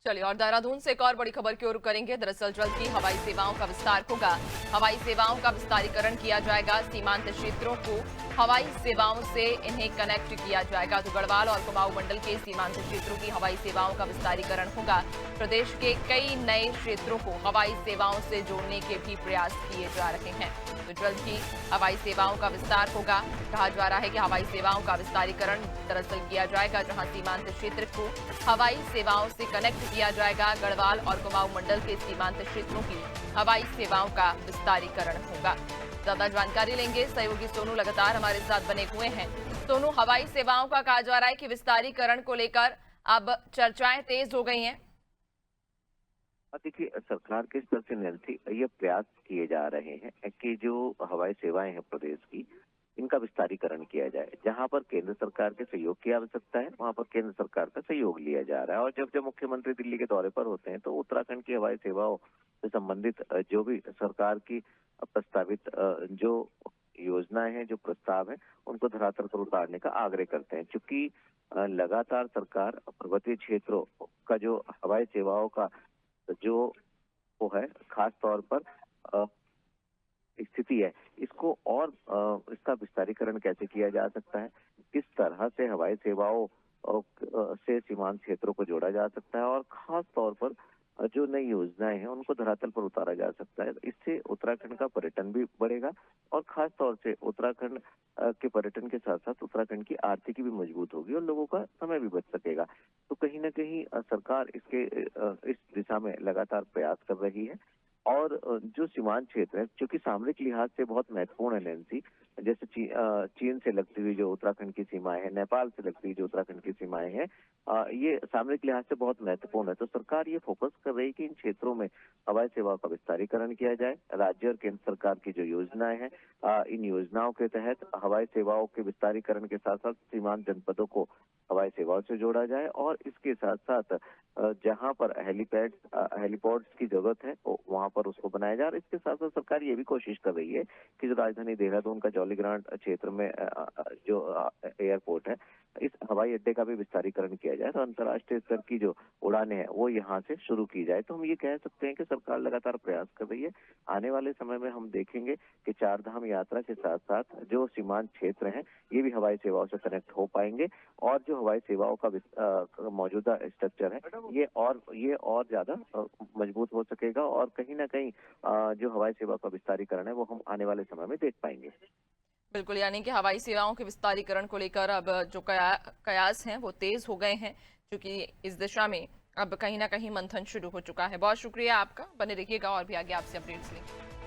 चलिए और देहरादून से एक और बड़ी खबर की ओर करेंगे। दरअसल जल्द ही हवाई सेवाओं का विस्तार होगा। हवाई सेवाओं का विस्तारीकरण किया जाएगा। सीमांत क्षेत्रों को हवाई सेवाओं से इन्हें कनेक्ट किया जाएगा। तो गढ़वाल और कुमाऊं मंडल के सीमांत क्षेत्रों की हवाई सेवाओं का विस्तारीकरण होगा। प्रदेश के कई नए क्षेत्रों को हवाई सेवाओं से जोड़ने के भी प्रयास किए जा रहे हैं। तो जल्द ही हवाई सेवाओं का विस्तार होगा। कहा जा रहा है कि हवाई सेवाओं का विस्तारीकरण दरअसल किया जाएगा, जहां सीमांत क्षेत्र को हवाई सेवाओं से कनेक्ट किया जाएगा। गढ़वाल और कुमाऊं मंडल के सीमांत क्षेत्रों की हवाई सेवाओं का विस्तारीकरण होगा। ज्यादा जानकारी लेंगे, सहयोगी सोनू लगातार हमारे साथ बने हुए हैं। सोनू, हवाई सेवाओं का कहा जा रहा है कि विस्तारीकरण को लेकर अब चर्चाएं तेज हो गई हैं। देखिए, सरकार के स्तर से निरंतर ये प्रयास किए जा रहे हैं कि जो हवाई सेवाएं हैं प्रदेश की, इनका विस्तारीकरण किया जाए। जहां पर केंद्र सरकार के सहयोग की आवश्यकता है, वहां पर केंद्र सरकार का सहयोग लिया जा रहा है। और जब जब मुख्यमंत्री दिल्ली के दौरे पर होते हैं तो उत्तराखंड की हवाई सेवाओं से संबंधित जो भी सरकार की प्रस्तावित जो योजनाएं हैं, जो प्रस्ताव है, उनको धरातल पर उतारने का आग्रह करते हैं। क्योंकि लगातार सरकार पर्वतीय क्षेत्रों का जो हवाई सेवाओं का जो वो है, खास तौर पर अ, स्थिति है, इसको और इसका विस्तारीकरण कैसे किया जा सकता है, किस तरह से हवाई सेवाओं से सीमांत क्षेत्रों को जोड़ा जा सकता है, और खास तौर पर जो नई योजनाएं हैं उनको धरातल पर उतारा जा सकता है। इससे उत्तराखंड का पर्यटन भी बढ़ेगा, और खास तौर से उत्तराखंड के पर्यटन के साथ साथ उत्तराखंड की आर्थिकी भी मजबूत होगी और लोगों का समय भी बच सकेगा। तो कहीं ना कहीं सरकार इस दिशा में लगातार प्रयास कर रही है। और जो सीमांत क्षेत्र है, जो कि सामरिक लिहाज से बहुत महत्वपूर्ण है नैन्सी, जैसे चीन से लगती हुई जो उत्तराखंड की सीमाएं हैं, नेपाल से लगती हुई जो उत्तराखंड की सीमाएं हैं, ये सामरिक लिहाज से बहुत महत्वपूर्ण है। तो सरकार ये फोकस कर रही है कि इन क्षेत्रों में हवाई सेवा का विस्तारीकरण किया जाए। राज्य और केंद्र सरकार की जो योजनाएं हैं, इन योजनाओं के तहत हवाई सेवाओं के विस्तारीकरण के साथ साथ सीमांत जनपदों को हवाई सेवाओं से जोड़ा जाए, और इसके साथ साथ जहां पर हेलीपोर्ट्स की जरूरत है वहां पर उसको बनाया जाए। और इसके साथ साथ सरकार ये भी कोशिश कर रही है कि जो राजधानी देहरादून का जौलीग्रांट क्षेत्र में जो एयरपोर्ट है, इस हवाई अड्डे का भी विस्तारीकरण किया जाए, तो अंतर्राष्ट्रीय स्तर की जो उड़ानें हैं वो यहाँ से शुरू की जाए। तो हम ये कह सकते हैं कि सरकार लगातार प्रयास कर रही है। आने वाले समय में हम देखेंगे कि चार धाम यात्रा के साथ साथ जो सीमांत क्षेत्र हैं, ये भी हवाई सेवाओं से कनेक्ट हो पाएंगे, और जो हवाई सेवाओं का मौजूदा स्ट्रक्चर है, ये और ज्यादा मजबूत हो सकेगा। और कहीं ना कहीं जो हवाई सेवा का विस्तारीकरण है वो हम आने वाले समय में देख पाएंगे। बिल्कुल, यानी कि हवाई सेवाओं के विस्तारीकरण को लेकर अब जो कयास हैं वो तेज हो गए हैं, क्योंकि इस दिशा में अब कहीं ना कहीं मंथन शुरू हो चुका है। बहुत शुक्रिया आपका, बने रहिएगा और भी आगे आपसे अपडेट्स लेंगे।